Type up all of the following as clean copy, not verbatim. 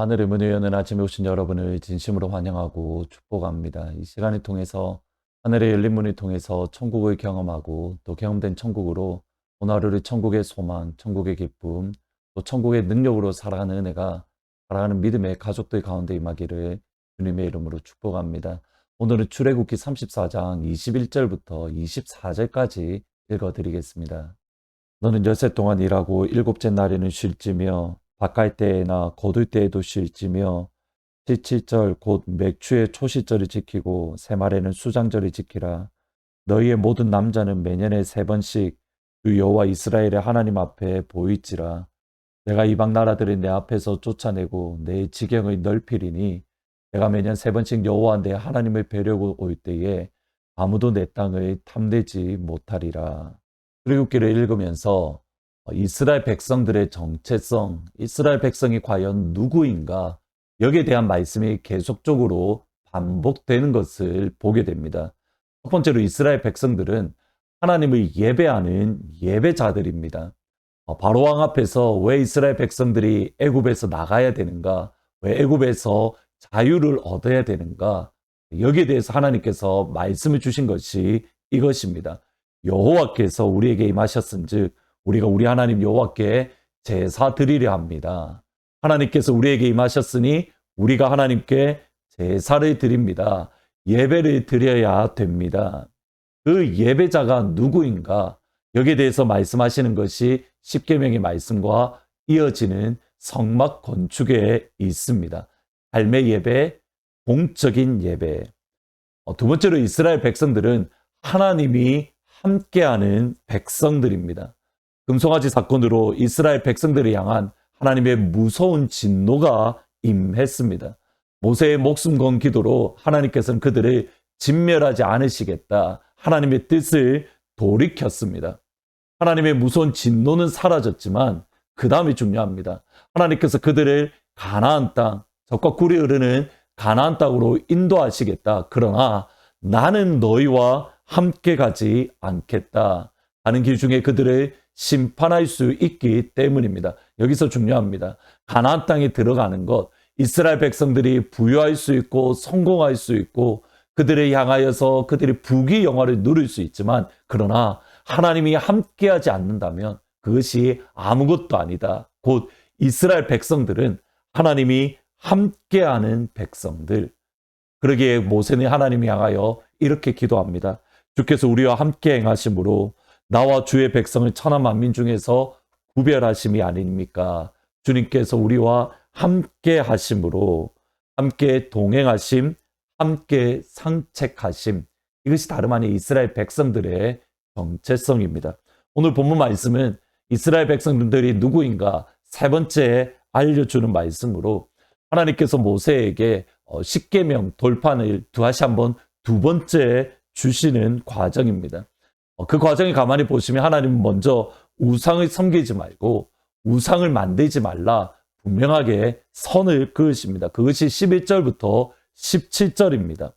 하늘의 문을 여는 아침에 오신 여러분을 진심으로 환영하고 축복합니다. 이 시간을 통해서 하늘의 열린 문을 통해서 천국을 경험하고 또 경험된 천국으로 오늘 하루를 천국의 소망, 천국의 기쁨, 또 천국의 능력으로 살아가는 은혜가 살아가는 믿음의 가족들 가운데 임하기를 주님의 이름으로 축복합니다. 오늘은 출애굽기 34장 21절부터 24절까지 읽어드리겠습니다. 너는 엿새 동안 일하고 일곱째 날에는 쉴지며 밭갈 때나 거둘 때에도 쉴지며 17절 곧 맥추의 초시절을 지키고 새말에는 수장절을 지키라. 너희의 모든 남자는 매년에 3번씩 주 여호와 이스라엘의 하나님 앞에 보일지라. 내가 이방 나라들을 내 앞에서 쫓아내고 내 지경을 넓히리니 내가 매년 3번씩 여호와 내 하나님을 뵈려고 올 때에 아무도 내 땅을 탐내지 못하리라. 출애굽기를 읽으면서 이스라엘 백성들의 정체성, 이스라엘 백성이 과연 누구인가, 여기에 대한 말씀이 계속적으로 반복되는 것을 보게 됩니다. 첫 번째로 이스라엘 백성들은 하나님을 예배하는 예배자들입니다. 바로왕 앞에서 왜 이스라엘 백성들이 애굽에서 나가야 되는가, 왜 애굽에서 자유를 얻어야 되는가, 여기에 대해서 하나님께서 말씀을 주신 것이 이것입니다. 여호와께서 우리에게 임하셨은즉 우리가 우리 하나님 여호와께 제사 드리려 합니다. 하나님께서 우리에게 임하셨으니 우리가 하나님께 제사를 드립니다. 예배를 드려야 됩니다. 그 예배자가 누구인가? 여기에 대해서 말씀하시는 것이 십계명의 말씀과 이어지는 성막 건축에 있습니다. 삶의 예배, 공적인 예배. 두 번째로 이스라엘 백성들은 하나님이 함께하는 백성들입니다. 금송아지 사건으로 이스라엘 백성들을 향한 하나님의 무서운 진노가 임했습니다. 모세의 목숨 건 기도로 하나님께서는 그들을 진멸하지 않으시겠다. 하나님의 뜻을 돌이켰습니다. 하나님의 무서운 진노는 사라졌지만 그 다음이 중요합니다. 하나님께서 그들을 가나안 땅, 젖과 꿀이 흐르는 가나안 땅으로 인도하시겠다. 그러나 나는 너희와 함께 가지 않겠다 하는 길 중에 그들을 심판할 수 있기 때문입니다. 여기서 중요합니다. 가나안 땅에 들어가는 것, 이스라엘 백성들이 부유할 수 있고 성공할 수 있고 그들을 향하여서 그들이 부귀 영화를 누릴 수 있지만, 그러나 하나님이 함께하지 않는다면 그것이 아무것도 아니다. 곧 이스라엘 백성들은 하나님이 함께하는 백성들. 그러기에 모세는 하나님이 향하여 이렇게 기도합니다. 주께서 우리와 함께 행하심으로 나와 주의 백성을 천하 만민 중에서 구별하심이 아닙니까? 주님께서 우리와 함께 하심으로, 함께 동행하심, 함께 상책하심, 이것이 다름 아닌 이스라엘 백성들의 정체성입니다. 오늘 본문 말씀은 이스라엘 백성들이 누구인가 세 번째 알려주는 말씀으로 하나님께서 모세에게 십계명 돌판을 다시 한번 두 번째 주시는 과정입니다. 그 과정을 가만히 보시면 하나님은 먼저 우상을 섬기지 말고 우상을 만들지 말라 분명하게 선을 그으십니다. 그것이 11절부터 17절입니다.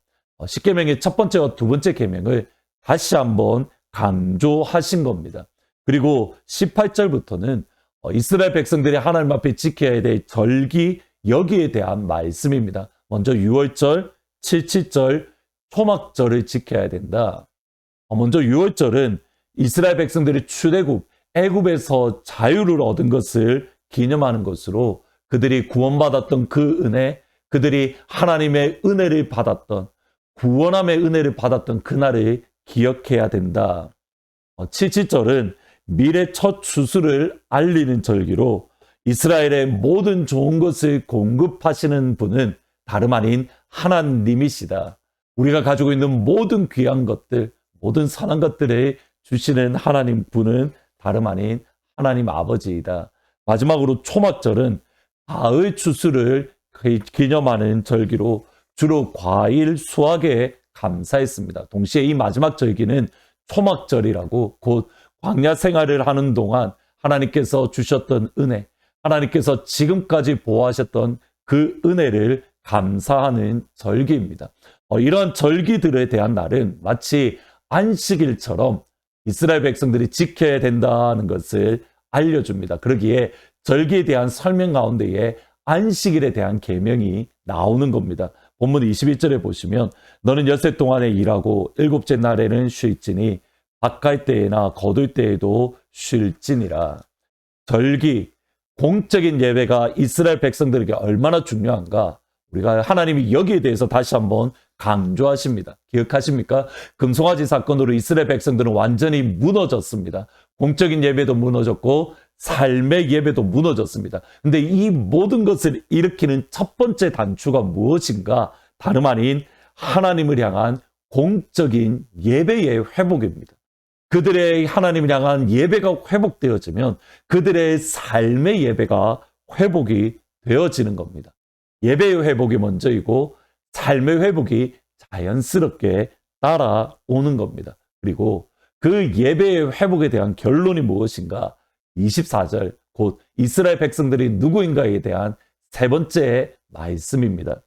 십계명의 첫 번째와 두 번째 계명을 다시 한번 강조하신 겁니다. 그리고 18절부터는 이스라엘 백성들이 하나님 앞에 지켜야 될 절기, 여기에 대한 말씀입니다. 먼저 유월절, 칠칠절, 초막절을 지켜야 된다. 먼저 유월절은 이스라엘 백성들이 출애굽, 애굽에서 자유를 얻은 것을 기념하는 것으로 그들이 구원받았던 그 은혜, 그들이 하나님의 은혜를 받았던, 구원함의 은혜를 받았던 그날을 기억해야 된다. 칠칠절은 밀의 첫 추수를 알리는 절기로 이스라엘의 모든 좋은 것을 공급하시는 분은 다름 아닌 하나님이시다. 우리가 가지고 있는 모든 귀한 것들, 모든 선한 것들을 주시는 하나님 분은 다름 아닌 하나님 아버지이다. 마지막으로 초막절은 가을 추수를 기념하는 절기로 주로 과일 수확에 감사했습니다. 동시에 이 마지막 절기는 초막절이라고, 곧 광야 생활을 하는 동안 하나님께서 주셨던 은혜, 하나님께서 지금까지 보호하셨던 그 은혜를 감사하는 절기입니다. 이런 절기들에 대한 날은 마치 안식일처럼 이스라엘 백성들이 지켜야 된다는 것을 알려줍니다. 그러기에 절기에 대한 설명 가운데에 안식일에 대한 계명이 나오는 겁니다. 본문 21절에 보시면 너는 엿새 동안에 일하고 일곱째 날에는 쉴지니 바깥 때에나 거둘 때에도 쉴지니라. 절기, 공적인 예배가 이스라엘 백성들에게 얼마나 중요한가? 우리가 하나님이 여기에 대해서 다시 한번 강조하십니다. 기억하십니까? 금송아지 사건으로 이스라엘 백성들은 완전히 무너졌습니다. 공적인 예배도 무너졌고 삶의 예배도 무너졌습니다. 근데 이 모든 것을 일으키는 첫 번째 단추가 무엇인가? 다름 아닌 하나님을 향한 공적인 예배의 회복입니다. 그들의 하나님을 향한 예배가 회복되어지면 그들의 삶의 예배가 회복이 되어지는 겁니다. 예배의 회복이 먼저이고 삶의 회복이 자연스럽게 따라오는 겁니다. 그리고 그 예배의 회복에 대한 결론이 무엇인가? 24절, 곧 이스라엘 백성들이 누구인가에 대한 세 번째 말씀입니다.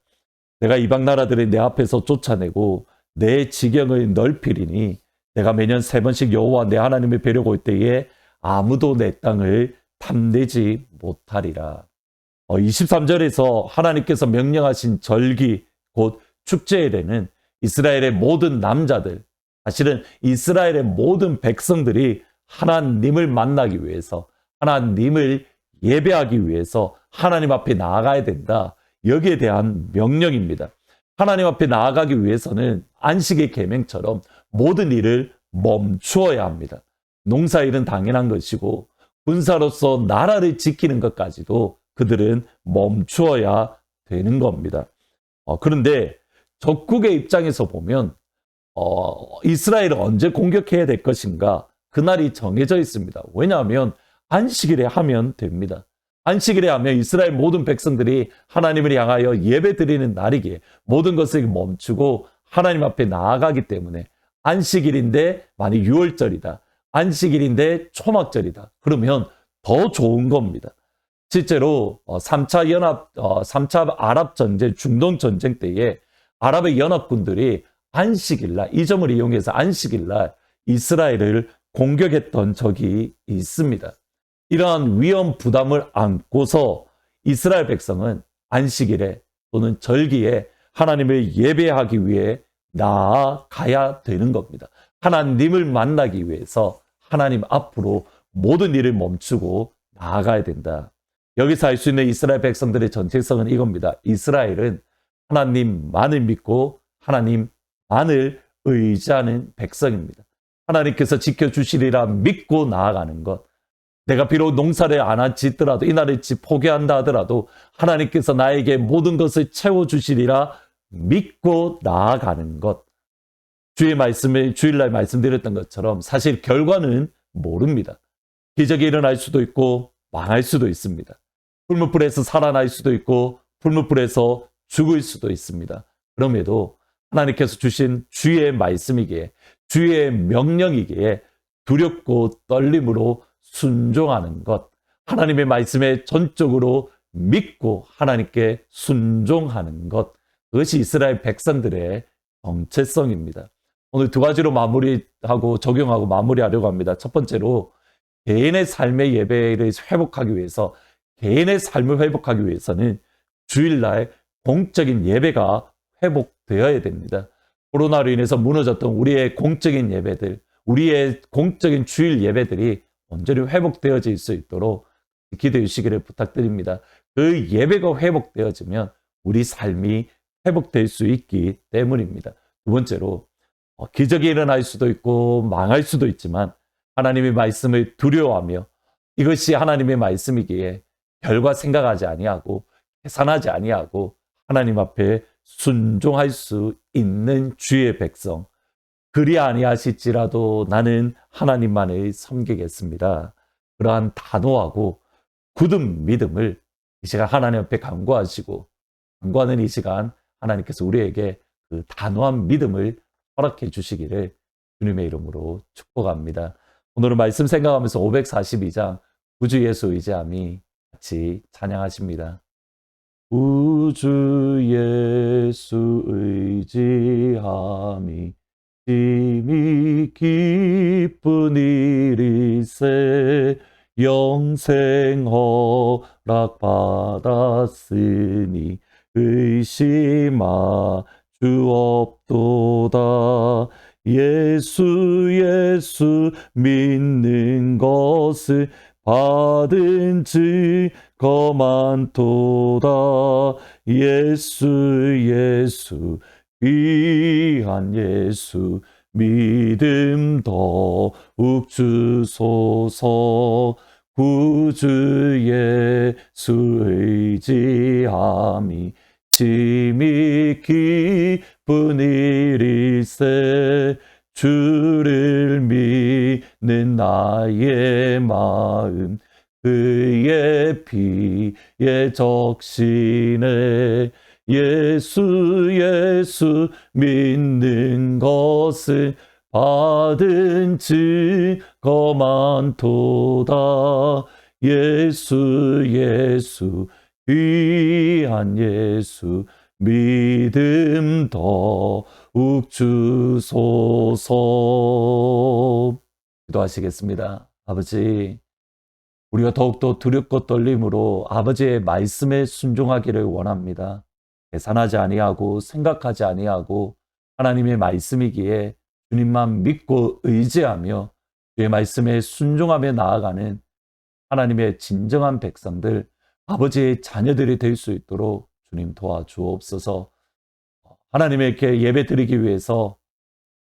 내가 이방 나라들을 내 앞에서 쫓아내고 내 지경을 넓히리니 내가 매년 세 번씩 여호와 내 하나님을 뵈려고 올 때에 아무도 내 땅을 탐내지 못하리라. 23절에서 하나님께서 명령하신 절기, 곧 축제일에는 이스라엘의 모든 남자들, 사실은 이스라엘의 모든 백성들이 하나님을 만나기 위해서, 하나님을 예배하기 위해서 하나님 앞에 나아가야 된다. 여기에 대한 명령입니다. 하나님 앞에 나아가기 위해서는 안식의 계명처럼 모든 일을 멈추어야 합니다. 농사일은 당연한 것이고 군사로서 나라를 지키는 것까지도 그들은 멈추어야 되는 겁니다. 그런데 적국의 입장에서 보면 이스라엘을 언제 공격해야 될 것인가? 그날이 정해져 있습니다. 왜냐하면 안식일에 하면 됩니다. 안식일에 하면 이스라엘 모든 백성들이 하나님을 향하여 예배드리는 날이기에 모든 것을 멈추고 하나님 앞에 나아가기 때문에 안식일인데 만약 6월절이다. 안식일인데 초막절이다. 그러면 더 좋은 겁니다. 실제로 3차 아랍 전쟁, 중동 전쟁 때에 아랍의 연합군들이 안식일날, 이 점을 이용해서 안식일날 이스라엘을 공격했던 적이 있습니다. 이러한 위험 부담을 안고서 이스라엘 백성은 안식일에 또는 절기에 하나님을 예배하기 위해 나아가야 되는 겁니다. 하나님을 만나기 위해서 하나님 앞으로 모든 일을 멈추고 나아가야 된다. 여기서 알 수 있는 이스라엘 백성들의 정체성은 이겁니다. 이스라엘은 하나님만을 믿고 하나님만을 의지하는 백성입니다. 하나님께서 지켜주시리라 믿고 나아가는 것. 내가 비록 농사를 안 짓더라도 이 나라를 포기한다 하더라도 하나님께서 나에게 모든 것을 채워주시리라 믿고 나아가는 것. 주일날 말씀드렸던 것처럼 사실 결과는 모릅니다. 기적이 일어날 수도 있고 망할 수도 있습니다. 풀무불에서 살아날 수도 있고 풀무불에서 죽을 수도 있습니다. 그럼에도 하나님께서 주신 주의 말씀이기에 주의 명령이기에 두렵고 떨림으로 순종하는 것, 하나님의 말씀에 전적으로 믿고 하나님께 순종하는 것, 그것이 이스라엘 백성들의 정체성입니다. 오늘 두 가지로 마무리하고 적용하고 마무리하려고 합니다. 첫 번째로 개인의 삶의 예배를 회복하기 위해서, 개인의 삶을 회복하기 위해서는 주일날 공적인 예배가 회복되어야 됩니다. 코로나로 인해서 무너졌던 우리의 공적인 예배들, 우리의 공적인 주일 예배들이 온전히 회복되어질 수 있도록 기도해 주시기를 부탁드립니다. 그 예배가 회복되어지면 우리 삶이 회복될 수 있기 때문입니다. 두 번째로 기적이 일어날 수도 있고 망할 수도 있지만 하나님의 말씀을 두려워하며 이것이 하나님의 말씀이기에 결과 생각하지 아니하고 계산하지 아니하고 하나님 앞에 순종할 수 있는 주의 백성, 그리 아니하실지라도 나는 하나님만을 섬기겠습니다. 그러한 단호하고 굳은 믿음을 이 시간 하나님 앞에 간구하시고, 간구하는 이 시간 하나님께서 우리에게 그 단호한 믿음을 허락해 주시기를 주님의 이름으로 축복합니다. 오늘은 말씀 생각하면서 542장 구주 예수 의지함이 같이 찬양하십니다. 구주 예수 의지함이 심히 기쁜 일이세 영생 허락받았으니 의심하 주 없도다. 예수 믿는 것을 받은 증거 많도다. 예수 귀한 예수 믿음 더욱 주소서. 구주 예수 의지함이 심히 기쁜 일일세. 주를 믿는 나의 마음 그의 피에 적시네. 예수 믿는 것을 받은 증거 많도다. 예수 귀한 예수 믿음 더욱 주소서. 기도하시겠습니다. 아버지, 우리가 더욱더 두렵고 떨림으로 아버지의 말씀에 순종하기를 원합니다. 계산하지 아니하고 생각하지 아니하고 하나님의 말씀이기에 주님만 믿고 의지하며 주의 말씀에 순종하며 나아가는 하나님의 진정한 백성들, 아버지의 자녀들이 될 수 있도록 주님 도와주옵소서. 하나님께 예배 드리기 위해서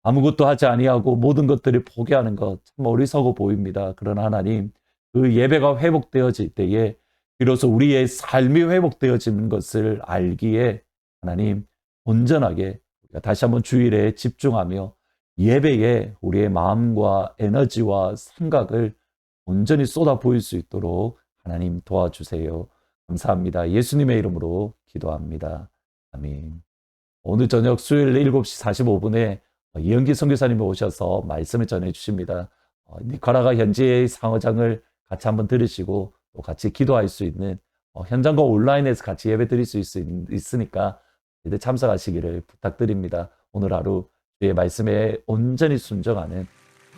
아무것도 하지 아니하고 모든 것들을 포기하는 것 참 어리석어 보입니다. 그러나 하나님, 그 예배가 회복되어질 때에 비로소 우리의 삶이 회복되어지는 것을 알기에 하나님, 온전하게 다시 한번 주일에 집중하며 예배에 우리의 마음과 에너지와 생각을 온전히 쏟아 부을 수 있도록 하나님 도와주세요. 감사합니다. 예수님의 이름으로 기도합니다. 아멘. 오늘 저녁 수요일 7시 45분에 이영기 선교사님이 오셔서 말씀을 전해주십니다. 니카라가 현지의 상어장을 같이 한번 들으시고 또 같이 기도할 수 있는 현장과 온라인에서 같이 예배 드릴 수 있으니까 참석하시기를 부탁드립니다. 오늘 하루 주의 말씀에 온전히 순종하는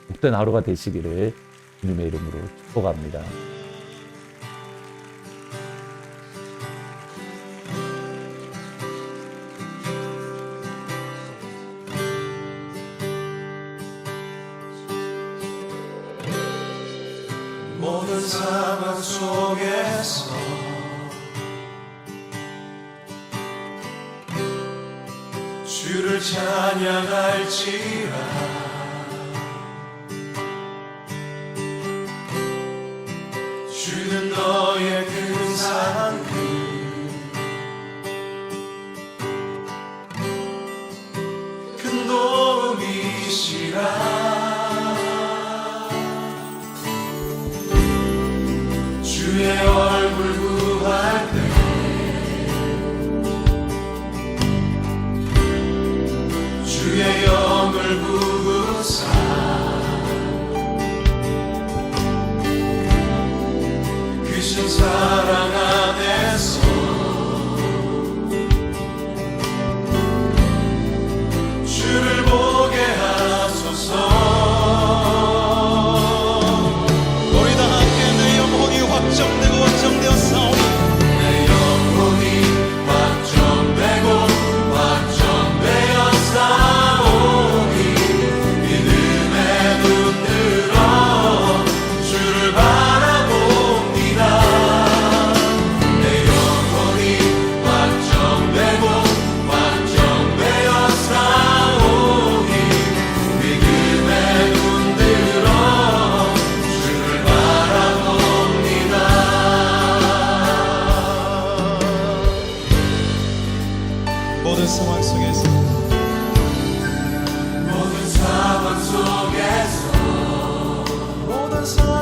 복된 하루가 되시기를 주님의 이름으로 축복합니다. 모든 상황 속에서 주를 찬양할지라. 주는 너의 큰 사랑 큰 도움이시라. 주의 얼굴 구할 때 주의 영을 부으사 크신 사랑 안에서 주를 보게 하소서. 확정되고 확정되었사오니 내 영혼이 확정되고 확정되었사오니 믿음에 눈들어 주를 바라봅니다. 내 영혼이 확정되고 확정되었사오니 믿음에 눈들어 주를 바라봅니다. 모든 상황 속에서 모든 상황 속에서 모든 상황